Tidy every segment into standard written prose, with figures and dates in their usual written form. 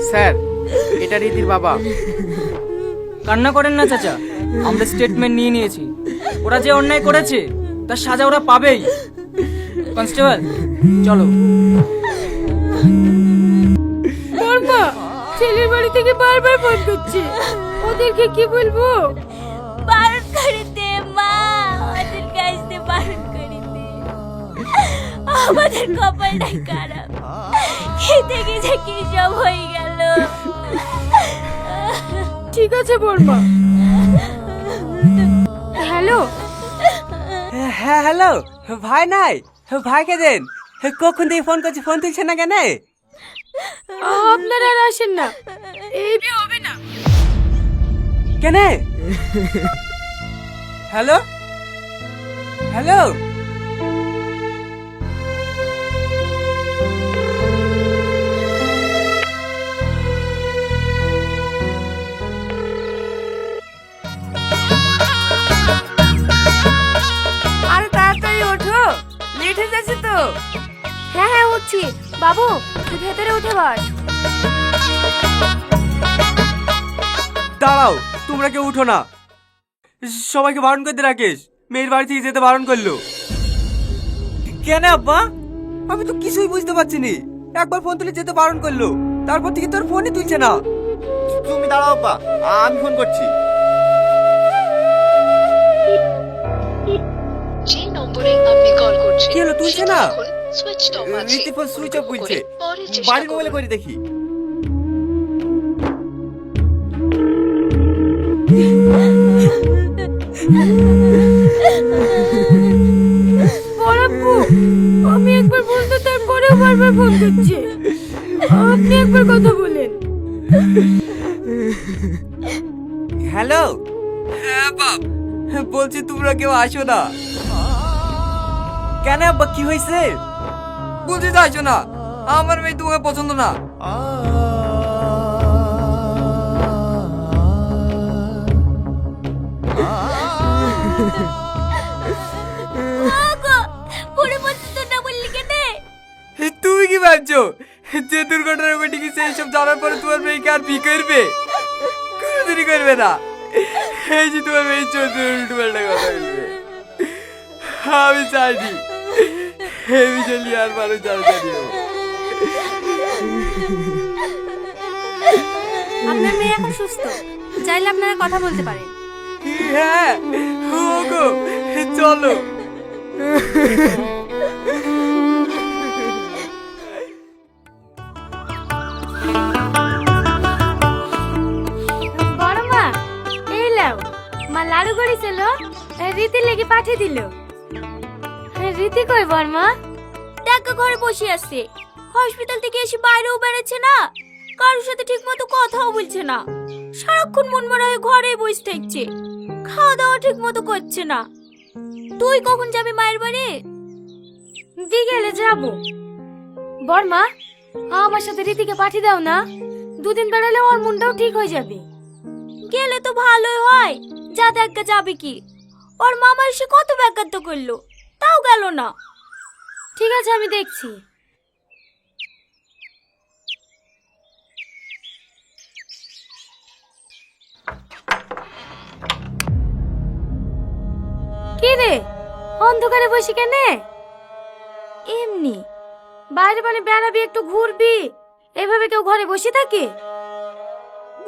Sir, এটা রীতির বাবা। কান্না করেন না চাচা, আমরা স্টেটমেন্ট নিয়ে নিয়েছি। ওরা যে অন্যায় করেছে তার সাজা ওরা পাবেই। কনস্টেবল চলো। বর্মা, ছেলের বাড়ি থেকে বারবার ফোন করছে, ওদেরকে কি বলবো? বারণ করে দে মা, ওদের কাছে বারণ করে দে। আমাদের কপালটাই খারাপ, খেতে গেছে কি সব হয়ে গেল। ঠিক আছে বর্মা। হ্যালো। হ্যাঁ হ্যালো, ভাই নাই? ভাইকে দেন। কখন থেকে ফোন করছি, ফোন তুলছে না কেন? আপনারা আর আসেন না, এই বিয়ে হবে না। কেন? হ্যালো হ্যালো, আরে তাড়াতাড়ি ওঠো, লেট হয়ে যাচ্ছে তো। হ্যাঁ হ্যাঁ উঠছি। বাবু তুই ভেতরে উঠে বস। দাঁড়াও, তোমরা কেউ উঠো না। সবাইকে বারণ করতে রাখিস, মেয়ের বাড়ি থেকে যেতে বারণ করলো। কেন আব্বা? আমি তো কিছুই বুঝতে পারছি নি। একবার ফোন তুলে যেতে বারণ করলো, তারপর থেকে তোর ফোনই তুলছে না। তুমি দাঁড়াও আব্বা, আমি ফোন করছি। যে নম্বরে আপনি কল করছেন কি হলো, তুলছে না? সুইচ অফ আছে। রীতির ফোন সুইচ অফ বলছে। পরে চেষ্টা বাড়ির করুন। মোবাইলে করে দেখি। বড়াপ্পু, আমি একবার বলতে তারপরেও বারবার ফোন করছে, আপনি একবার কথা বলেন। হ্যালো। হ্যাঁ বাপ, বলছি তোমরা কেউ আসো না। কেন আব্বা, কি হয়েছে? বলছি তো আসো না, আমার মেয়ে তোমাকে পছন্দ না। ওগো, পুরো পছন্দ না বললি কেন? তুমি কি ভাবছো যে দুর্ঘটনা ঘটে গেছে এইসব জানার পরে তোমার মেয়েকে আর বিয়ে করবে? কোনোদিনই করবে না। এই যে তোমার মেয়ে চোদ্দ উল্টো পাল্টা কথা বলবে, আমি চাইনি এই বিষয় নিয়ে আর মানুষ জানি। আপনার মেয়ে এখন সুস্থ, চাইলে আপনারা কথা বলতে পারেন। হ্যাঁ ওগো, চলো। বড় মা, এই লাও, মা লাড়ু করেছিল, রীতি লেগে পাঠিয়ে দিল। রীতি কই বর্মা? দেখো ঘরে বসে আছে, হসপিটাল থেকে এসে বাইরেও বেড়াচ্ছে না, কারোর সাথে ঠিক মতো কথাও বলছে না, সারাক্ষণ মনমরা হয়ে ঘরে বসে থাকছে, খাওয়া দাওয়া ঠিক মতো করছে না। তুই কখন যাবি মায়ের বাড়ি? বিকেলে যাব। বর্মা, আমার সাথে রীতিকে পাঠিয়ে দাও না, দুদিন বেড়ালে ওর মনটাও ঠিক হয়ে যাবে। গেলে তো ভালোই হয়, যা দেখা যাবে কি, ওর মামা এসে কত ব্যাঘাত করলো, তাও গেল না। ঠিক আছে, আমি দেখছি। কি রে, অন্ধকারে বসে কেনে? এমনি। বাইরে মানে বেড়াবি, একটু ঘুরবি, এভাবে কেউ ঘরে বসে থাকে?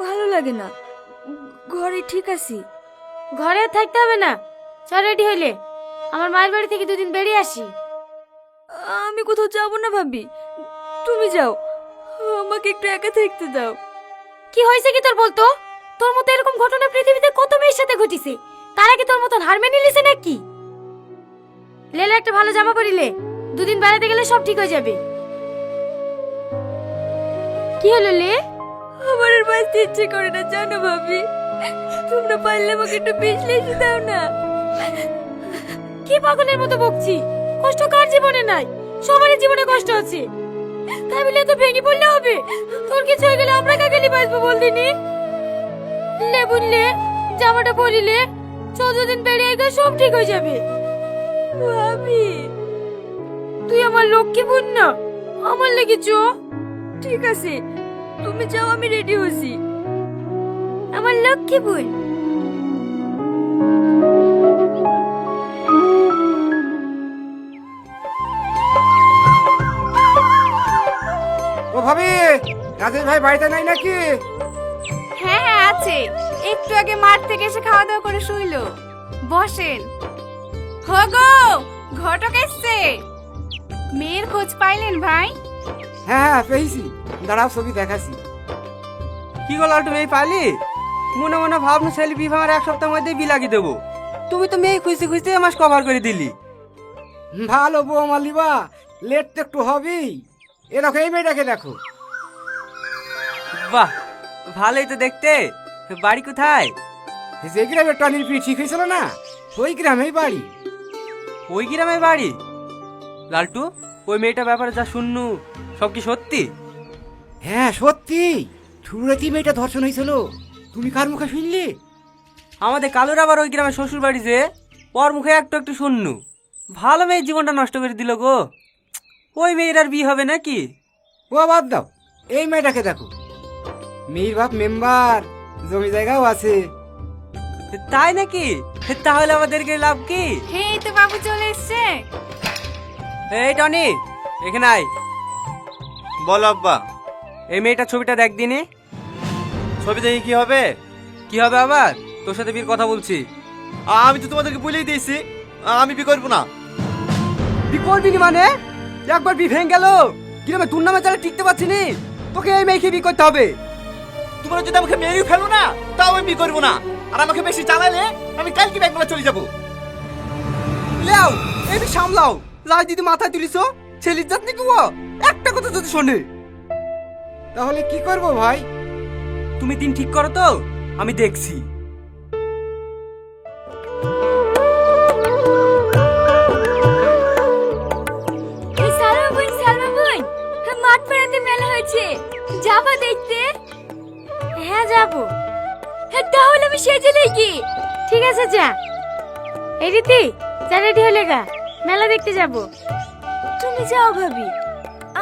ভালো লাগে না, ঘরে ঠিক আছি। ঘরে আর থাকতে হবে না, চল রেডি হইলে আমার মায়ের বাড়ি থেকে দুদিন বেরিয়ে আসি। আমি কোথাও যাব না ভাবি, তুমি যাও, আমাকে একটু একা থাকতে দাও। কি হয়েছে কি তোর বলতো? তোর মতো এরকম ঘটনা পৃথিবীতে কত মেয়ের সাথে ঘটিছে, তার আগে তোর মতন হার মেনে নিলিছে নাকি? লেলে একটা ভালো জামা পরিলে, দুদিন বেড়াতে গেলে সব ঠিক হয়ে যাবে। কি হলো লে? আমার আর বাঁচতে ইচ্ছে করে না জানো ভাবি, তোমরা পারলে আমাকে একটু বিশ্লেষণ দাও না। কি পাগলের মতো বকছি? কষ্ট কার জীবনে নাই? সবারই জীবনে কষ্ট আছে, তাই বলে তো ভেঙে পড়লে হবে? তোর কিছু হয়ে গেলে আমরা কাকে বাঁচবো বল দিনি? লে বুনলে, জামাটা পরিলে 14 দিন বেরিয়ে গেলে সব ঠিক হয়ে যাবে। ভাবি তুই আমার লক্ষ্মী বোন না, আমার লেগে চো। ঠিক আছে, তুমি যাও, আমি রেডি হচ্ছি। আমার লক্ষ্মী বোন। ও ভাবি, রাজেশ ভাই বাড়িতে নাই নাকি? হ্যাঁ হ্যাঁ আছে, একটু আগে মাঠ থেকে এসে খাওয়া দাওয়া করে শুইলো। বসেন। হগো, ঘটক এসছে। মেয়ের খোঁজ পাইলেন ভাই? হ্যাঁ হ্যাঁ পেয়েছি, দাঁড়াও ছবি দেখাছি। কি গো লালটু, মেয়ে পালি? মনে মনে ভাবনু ছেলে বিবাহের 1 সপ্তাহের মধ্যে বি লাগিয়ে দেবো। তুমি তো মেয়ে খুঁজতে খুঁজতে মাস কভার করে দিলি। ভালো বউ মালিবা, লেট তো একটু হবেই। এ দেখো, এই মেয়েটাকে দেখো। বাহ, ভালোই তো দেখতে। বাড়ি কোথায়? যে গ্রামে টনির বিয়ে ঠিক হয়েছিল না, ওই গ্রামেই বাড়ি। ওই গ্রামে বাড়ি? লালটু, ওই মেয়েটার ব্যাপারে যা শুননু সব কি সত্যি? হ্যাঁ সত্যি, শুরুতে মেয়েটা ধর্ষণ হয়েছিল। তুমি কার মুখে শুনলি? আমাদের কালুর আবার ওই গ্রামে শ্বশুর বাড়ি, যে ওর মুখে একটু একটু শুননু। ভালো মেয়ের জীবনটা নষ্ট করে দিল গো। ওই মেয়ের আর বিয়ে হবে নাকি? ও বাদ দাও, এই মেয়েটাকে দেখো। মেয়ের বাপ মেম্বার, জমি জায়গাও আছে। তাই নাকি? তাহলে আমাদেরকে লাভ কি? এই তো বাবু চলে এসছে। এই টনি, এখানে আয়। বলো আব্বা। এই মেয়েটার ছবিটা দেখ দিনে। ছবি দেখে কি হবে? কি হবে আবার? তোর সাথে বিয়ের কথা বলছি। আমি তো তোমাদেরকে বলেই দিয়েছি আমি বিয়ে করবো না। বি করবি নি মানে? একবার বি ভেঙে গেল, গ্রামে তোর নামে চালে টিকতে পারছি নি। তোকে এই মেয়েকে বি করতে হবে। তোমরা যদি আমাকে মেরেও ফেলো না, তাও আমি বিয়ে করবো না। আর আমাকে বেশি চালালে আমি কালকে ব্যাংকলা চলে যাবো। লেও, এই বি সামলাও। লাল দিদি মাথায় তুলিস, ছেলির জাত নাকি ও? একটা কথা যদি শোনে। তাহলে কি করব ভাই? তুমি দিন ঠিক করো তো, আমি দেখছি। মাঠ পেড়াতে মেলা হয়েছে, যাবা দেখতে? হ্যাঁ যাবো। হ্যাঁ তাহলে আমি সেজে দেখি। ঠিক আছে যা। এই রীতি, যা রেডি হলে গা, মেলা দেখতে যাব। তুমি যাও ভাবি,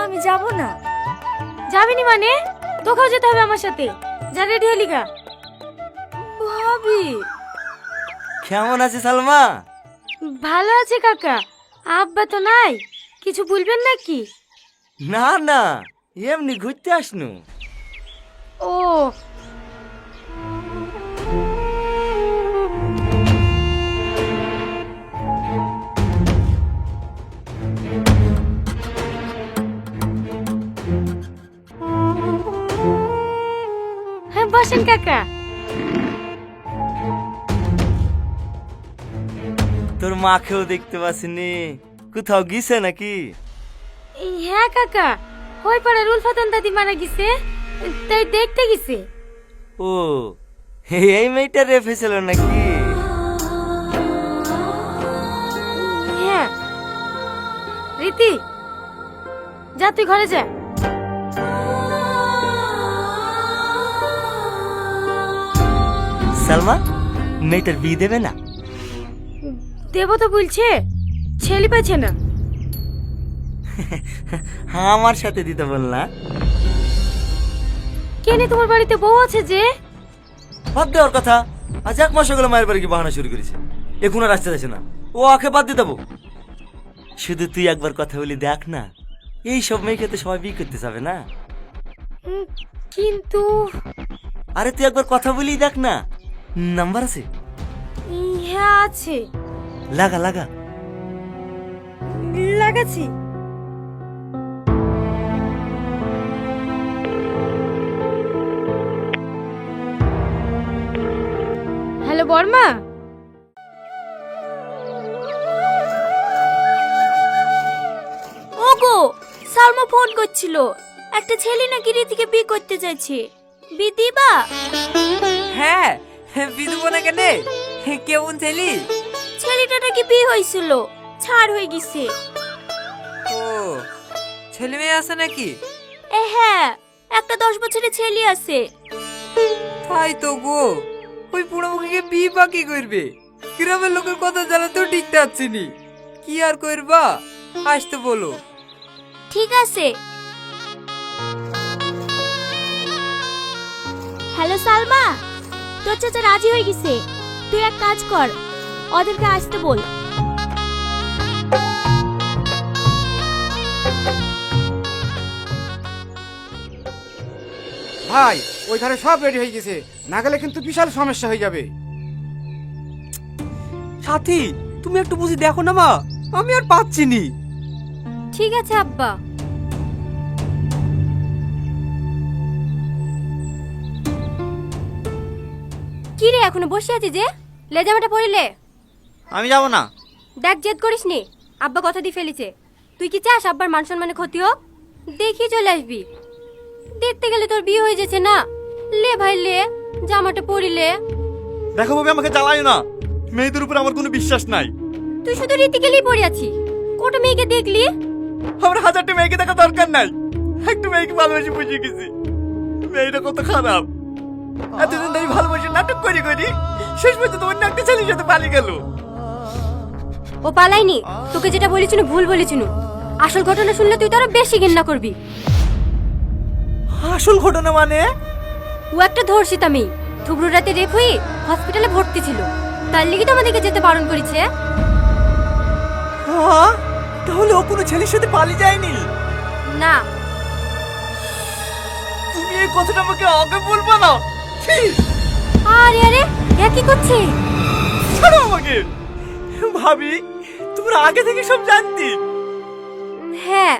আমি যাব না। যাবিনি মানে? তোকেও যেতে হবে আমার সাথে। যা রেডি হলি গা। ভাবি কেমন আছে সালমা? ভালো আছে কাকা। আব্বা তো নাই, কিছু বলবেন নাকি? না না, এমনি ঘুরতে আসনু। ও হ্যাঁ বসেন কাকা। তোর মাকেও দেখতে পাসনি, কোথাও গিয়েছে নাকি? হ্যাঁ কাকা, ওই পাড়ার উলফাতন দাদি মারা গেছে, তাই দেখতে গেছে। ও, এই মেয়েটা রেফে ছিল নাকি? হ্যাঁ রীতি, যা তুই ঘরে যা। সালমা, মেয়েটার বিয়ে দেবে না? দেব তো বলছে, ছেলে পাচ্ছে না। আমার সাথে দিতে বল না। কেনে তোমার বাড়িতে বউ আছে যে? বাদ দেওয়ার কথা। আজ 1 মাস হলো মায়ের বাড়ি কি বাহানা শুরু করেছে। এখন আর আসতে যাচ্ছে না, ও আখে বাদ দিয়ে দেবো। শুধু তুই একবার কথা বলি দেখ না, এই সব মেয়েকে তো সবাই বিয়ে করতে যাবে না। কিন্তু আরে তুই একবার কথা বলি দেখ না, নাম্বার আছে? হ্যাঁ আছে। লাগা লাগা। লাগাচ্ছি। হ্যালো বর্মা। ওগো, সালমা ফোন করছিল। একটা ছেলে নাকি রীতিকে বিয়ে করতে চাইছে। বিয়ে দিবা? হ্যাঁ, বিদু না কেন? কেমন ছেলি? ছেলেটা নাকি বিয়ে হয়েছিল, ছাড় হয়ে গেছে। ও, ছেলে মেয়ে আছে নাকি? হ্যাঁ, একটা 10 বছরের ছেলে আছে। তাই তো গো, ওই পুরো মুখে বিয়ে বা কি করবে? গ্রামের লোকের কথা জানাতেও ঠিক থাকছিনি। কি আর করবা, আসতে বলো। ঠিক আছে। হ্যালো সালমা, তোর চাচা রাজি হয়ে গেছে। তুই এক কাজ কর, ওদেরকে আসতে বল। ভাই ওই ধারে সব রেডি হয়ে গেছে, না গেলে কিন্তু বিশাল সমস্যা হয়ে যাবে। সাথী, তুমি একটু বুঝি দেখো না মা, আমি আর পাচ্ছি নি। ঠিক আছে আব্বা। কি রে এখনো বসে আছিস যে? লেজামাটা পরিলে? আমি যাব না। দেখ জেদ করিস নি, আব্বা কথা দিয়ে ফেলেছে। তুই কি চাস আব্বার মান সম্মানে ক্ষতি হোক? দেখি চলে আসবি। দেখতে গেলে তোর বিয়ে হয়ে যাচ্ছে না। লে ভাই লে, জামাটা পরিলে। দেখো ভাবি, আমাকে জ্বালায় না। মেয়েদের উপর আমার কোনো বিশ্বাস নাই। তুই শুধু রীতি গেলেই পড়ে আছিস। কটা মেয়েকে দেখলি? আমার 1000টা মেয়েকে দেখা দরকার নাই। একটা মেয়েকে ভালোবেসে বুঝে গেছি। মেয়েটা কত খারাপ। এতদিন ধরে ভালোবাসে নাটক করি শেষ পর্যন্ত অন্য একটা ছেলের সাথে পালিয়ে গেল। ও পালাইনি, তোকে যেটা বলেছিল ভুল বলেছিল। আসল ঘটনা শুনলে তুই তো আরো বেশি ঘৃণা করবি। আসল ঘটনা মানে? ও একটা ধর্ষিতা মেয়ে, থুবড়ু রাতে রেপ হয়ে হসপিটালে ভর্তি ছিল। তার লেগে তো আমাদেরকে যেতে বারণ করেছে। তাহলে ও কোনো ছেলের সাথে পালিয়ে যায়নি? না। তুমি এই কথাটা আমাকে আগে বলবা না? আরে আরে, এ কি করছে? ছাড়ো আমাকে। ভাবি, তোমরা আগে থেকে সব জানতি? হ্যাঁ,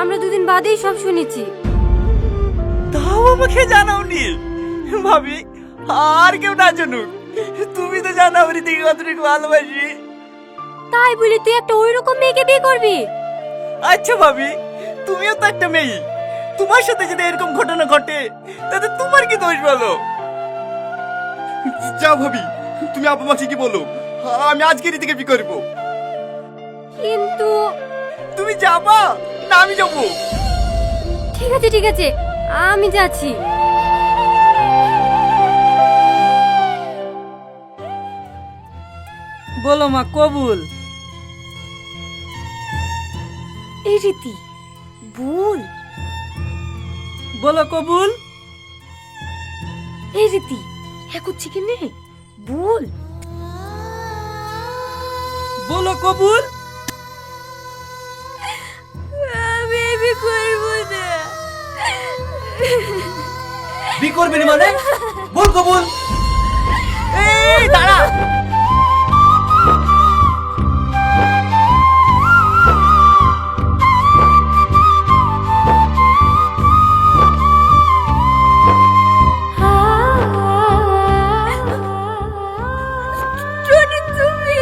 আমরা দুদিন বাদেই সব শুনেছি। তাও আমাকে জানাওনি? ভাবি, আর কেউ না জানুক, তুমি তো জানো আমি দিকে কতটুকু ভালোবাসি। তাই বলি তুই একটা ওইরকম মেয়েকে বিয়ে করবি? আচ্ছা ভাবি, তুমিও তো একটা মেয়ে। তোমার সাথে যদি এরকম ঘটনা ঘটে তাতে তোমার কি দোষ বলো? যাও ভাবি, তুমি আব্বা মাকে কি বলো, আমি আজকে রীতিকে বিয়ে করবো। কিন্তু তুমি যাবা না আমি যাবো? ঠিক আছে ঠিক আছে, আমি যাচ্ছি। বলো মা, কবুল। এই রীতি ভুল। বলো কবুল। এই রীতি হ্যাঁ করছি কি নে? ভুল। বলো কবুল। আমি বিয়ে করবো না। বিয়ে করবি না মানে? বল কবুল। এই দাঁড়া। টনি তুমি?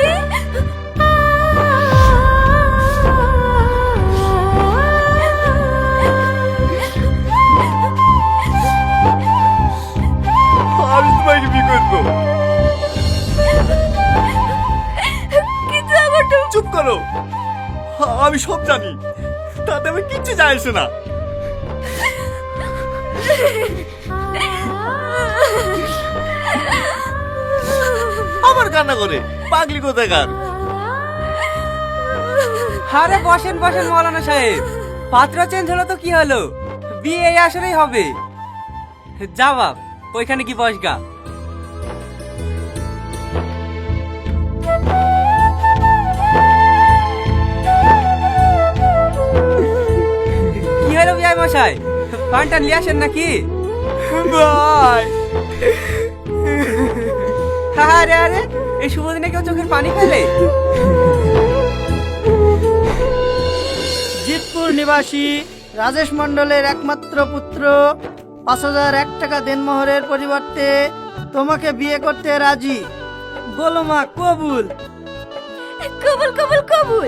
আমি তোমাকে বিয়ে করবো। কিন্তু আমার তো চুপ করো, আমি সব জানি, তাতে আমি কিচ্ছু যায় আসে না। আমার কান্না করে পাগলি কোথাকার। আরে বসেন বসেন মৌলানা সাহেব, পাত্র চেঞ্জ হলো তো কি হলো, বিয়ে এই আসরেই হবে। যা বাপ, ওইখানে কি বসগা। কি হলো বিয়াই মশাই, পানটা নিয়ে আসেন নাকি? ভাই, আরে আরে, এই শুভ দিনে কেউ চোখের পানি ফেলে? জিতপুর নিবাসী রাজেশ মণ্ডলের একমাত্র পুত্র ৫,০০০ টাকা দেনমোহরের পরিবর্তে তোমাকে বিয়ে করতে রাজি। বলো মা, কবুল। কবুল কবুল কবুল।